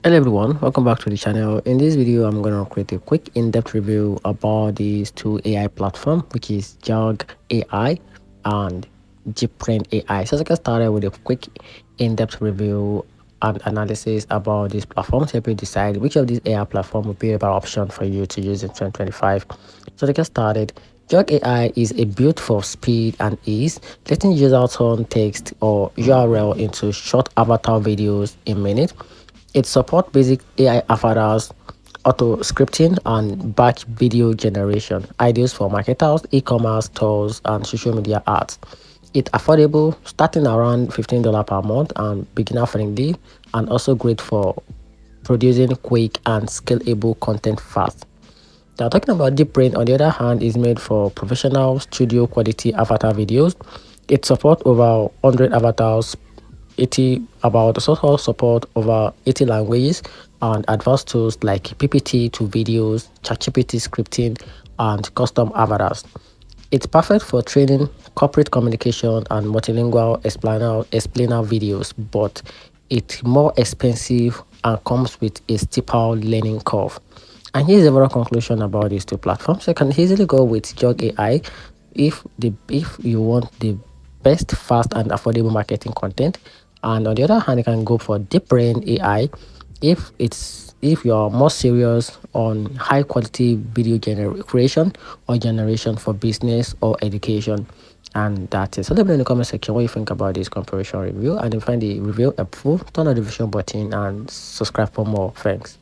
Hello everyone, welcome back to the channel. In this video, I'm going to create a quick in-depth review about these two AI platforms, which is Jogg AI and Deepbrain AI. So let's get started with a quick in-depth review and analysis about these platforms, help you decide which of these AI platforms will be a better option for you to use in 2025. So to get started, Jogg AI is a built for speed and ease, letting users turn text or URL into short avatar videos in minutes. It supports basic AI avatars, auto scripting, and batch video generation, ideas for marketers, e-commerce stores, and social media ads. It's affordable, starting around $15 per month and beginner friendly, and also great for producing quick and scalable content fast. Now, talking about Deepbrain, on the other hand, is made for professional studio quality avatar videos. It supports over 100 avatars, 80 about social support over 80 languages, and advanced tools like PPT to videos, ChatGPT scripting, and custom avatars. It's perfect for training, corporate communication, and multilingual explainer videos, but it's more expensive and comes with a steeper learning curve. And here's the overall conclusion about these two platforms. You can easily go with Jog AI if you want the best, fast, and affordable marketing content. And on the other hand, you can go for Deepbrain AI if you're more serious on high quality video creation or generation for business or education. And that's it. So let me know in the comment section what you think about this comparison review. And if you find the review helpful, turn on the notification button and subscribe for more. Thanks.